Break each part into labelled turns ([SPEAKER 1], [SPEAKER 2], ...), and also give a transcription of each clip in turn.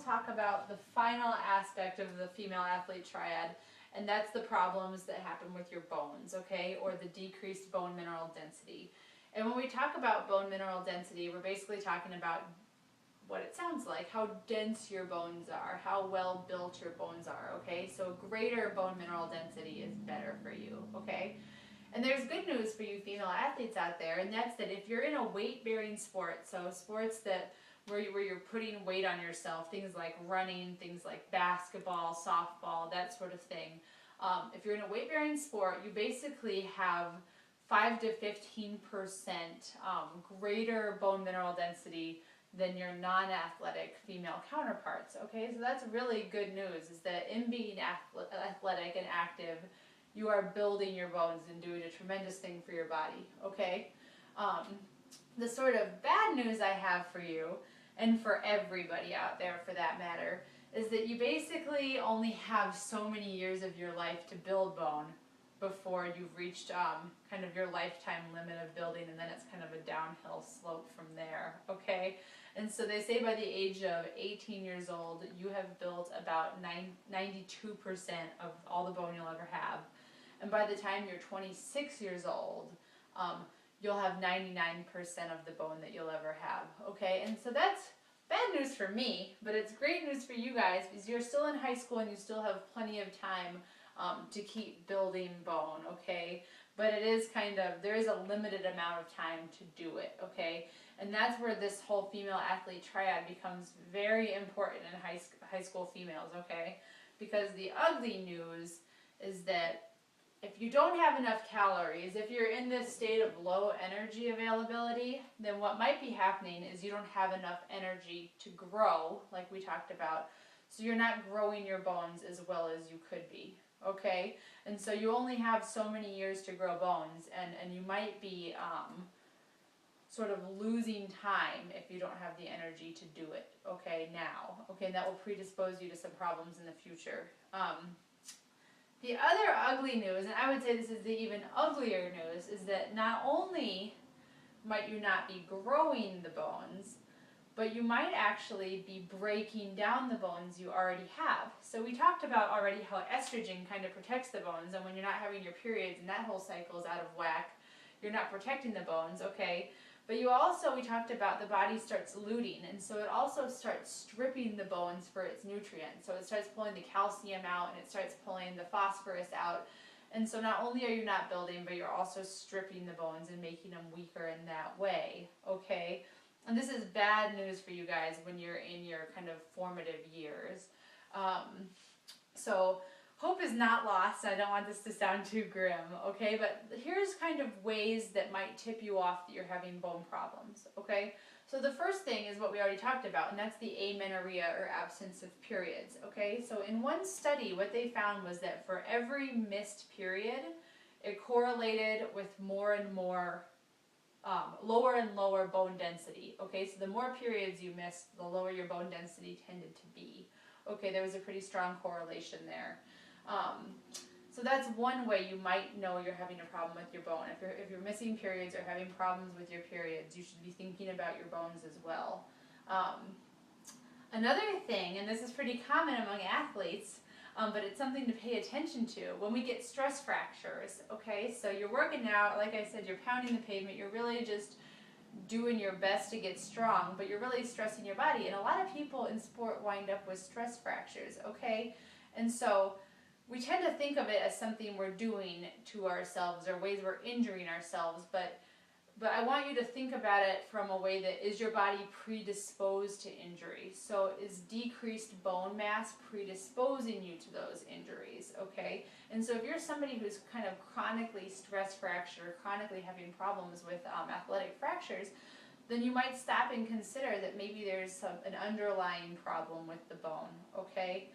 [SPEAKER 1] talk about the final aspect of the female athlete triad, and that's the problems that happen with your bones, okay, or the decreased bone mineral density. And when we talk about bone mineral density, we're basically talking about what it sounds like, how dense your bones are, how well built your bones are, okay? So greater bone mineral density is better for you, okay? And there's good news for you female athletes out there, and that's that if you're in a weight-bearing sport, so sports that where you're putting weight on yourself, things like running, things like basketball, softball, that sort of thing. If you're in a weight-bearing sport, you basically have 5 to 15% greater bone mineral density than your non-athletic female counterparts, okay? So that's really good news, is that in being athletic and active, you are building your bones and doing a tremendous thing for your body, okay? The sort of bad news I have for you, and for everybody out there for that matter, is that you basically only have so many years of your life to build bone before you've reached kind of your lifetime limit of building, and then it's kind of a downhill slope from there, okay? And so they say by the age of 18 years old, you have built about 92% of all the bone you'll ever have. And by the time you're 26 years old, you'll have 99% of the bone that you'll ever have, okay? And so that's bad news for me, but it's great news for you guys because you're still in high school and you still have plenty of time to keep building bone, okay? But it is kind of, there is a limited amount of time to do it, okay? And that's where this whole female athlete triad becomes very important in high school females, okay? Because the ugly news is that if you don't have enough calories, if you're in this state of low energy availability, then what might be happening is you don't have enough energy to grow, like we talked about. So you're not growing your bones as well as you could be, okay? And so you only have so many years to grow bones, and you might be sort of losing time if you don't have the energy to do it, okay, now. Okay, and that will predispose you to some problems in the future. The other ugly news, and I would say this is the even uglier news, is that not only might you not be growing the bones, but you might actually be breaking down the bones you already have. So we talked about already how estrogen kind of protects the bones, and when you're not having your periods and that whole cycle is out of whack, you're not protecting the bones, okay? But you also, we talked about the body starts looting, and so it also starts stripping the bones for its nutrients. So it starts pulling the calcium out, and it starts pulling the phosphorus out. And so not only are you not building, but you're also stripping the bones and making them weaker in that way, okay? And this is bad news for you guys when you're in your kind of formative years. So hope is not lost. I don't want this to sound too grim, okay? But here's kind of ways that might tip you off that you're having bone problems, okay? So the first thing is what we already talked about, and that's the amenorrhea or absence of periods, okay? So in one study, what they found was that for every missed period, it correlated with more and more, lower and lower bone density, okay? So the more periods you missed, the lower your bone density tended to be. Okay, there was a pretty strong correlation there. So that's one way you might know you're having a problem with your bone. If you're missing periods or having problems with your periods, you should be thinking about your bones as well. Another thing, and this is pretty common among athletes, but it's something to pay attention to, when we get stress fractures, okay? So you're working out, like I said, you're pounding the pavement, you're really just doing your best to get strong, but you're really stressing your body. And a lot of people in sport wind up with stress fractures, okay? And so we tend to think of it as something we're doing to ourselves or ways we're injuring ourselves, but I want you to think about it from a way that is your body predisposed to injury? So is decreased bone mass predisposing you to those injuries, okay? And so if you're somebody who's kind of chronically stress fractured, chronically having problems with athletic fractures, then you might stop and consider that maybe there's an underlying problem with the bone, okay?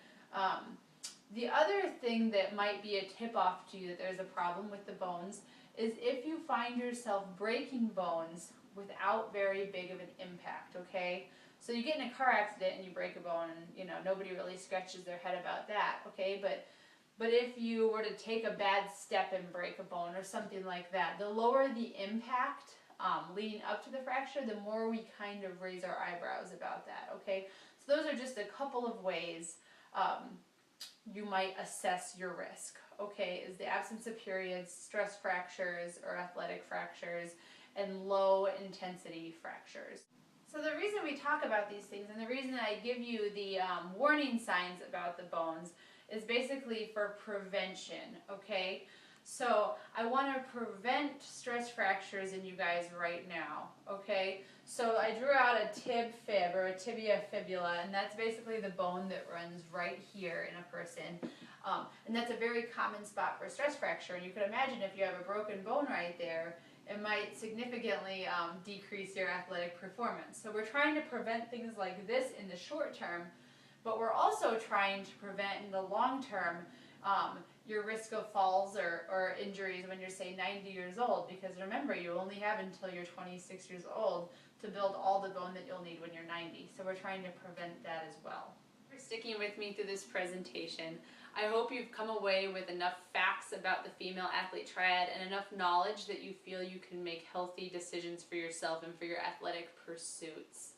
[SPEAKER 1] The other thing that might be a tip-off to you that there's a problem with the bones is if you find yourself breaking bones without very big of an impact, okay? So you get in a car accident and you break a bone and, you know, nobody really scratches their head about that, okay? But if you were to take a bad step and break a bone or something like that, the lower the impact leading up to the fracture, the more we kind of raise our eyebrows about that, okay? So So those are just a couple of ways you might assess your risk. Okay, is the absence of periods, stress fractures or athletic fractures, and low intensity fractures. So the reason we talk about these things and the reason I give you the warning signs about the bones is basically for prevention, okay? So I want to prevent stress fractures in you guys right now, okay? So I drew out a tib fib or a tibia fibula, and that's basically the bone that runs right here in a person. And that's a very common spot for stress fracture. And you can imagine if you have a broken bone right there, it might significantly decrease your athletic performance. So we're trying to prevent things like this in the short term, but we're also trying to prevent in the long term your risk of falls or injuries when you're, say, 90 years old, because remember, you only have until you're 26 years old to build all the bone that you'll need when you're 90. So we're trying to prevent that as well. For sticking with me through this presentation. I hope you've come away with enough facts about the female athlete triad and enough knowledge that you feel you can make healthy decisions for yourself and for your athletic pursuits.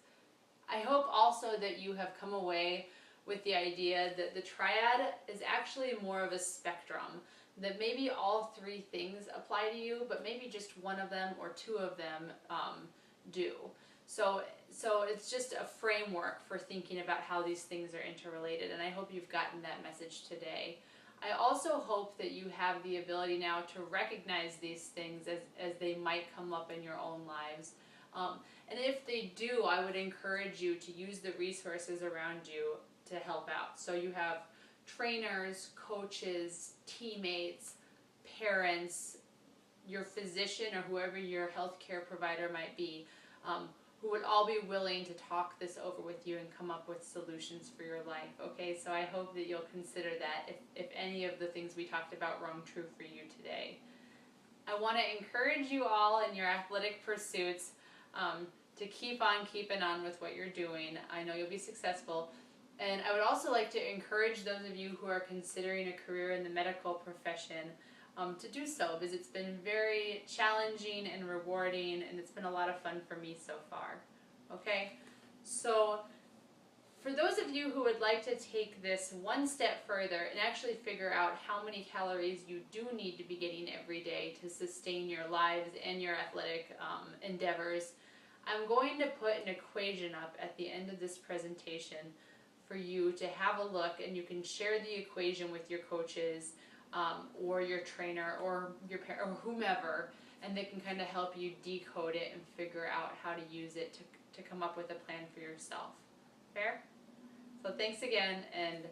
[SPEAKER 1] I hope also that you have come away with the idea that the triad is actually more of a spectrum, that maybe all three things apply to you, but maybe just one of them or two of them do. So it's just a framework for thinking about how these things are interrelated, and I hope you've gotten that message today. I also hope that you have the ability now to recognize these things as they might come up in your own lives. And if they do, I would encourage you to use the resources around you to help out. So you have trainers, coaches, teammates, parents, your physician or whoever your healthcare provider might be, who would all be willing to talk this over with you and come up with solutions for your life. Okay, so I hope that you'll consider that if any of the things we talked about rung true for you today. I want to encourage you all in your athletic pursuits to keep on keeping on with what you're doing. I know you'll be successful. And I would also like to encourage those of you who are considering a career in the medical profession to do so, because it's been very challenging and rewarding, and it's been a lot of fun for me so far. Okay, so for those of you who would like to take this one step further and actually figure out how many calories you do need to be getting every day to sustain your lives and your athletic endeavors, I'm going to put an equation up at the end of this presentation for you to have a look, and you can share the equation with your coaches or your trainer or your parent or whomever, and they can kind of help you decode it and figure out how to use it to come up with a plan for yourself. Fair? So thanks again, and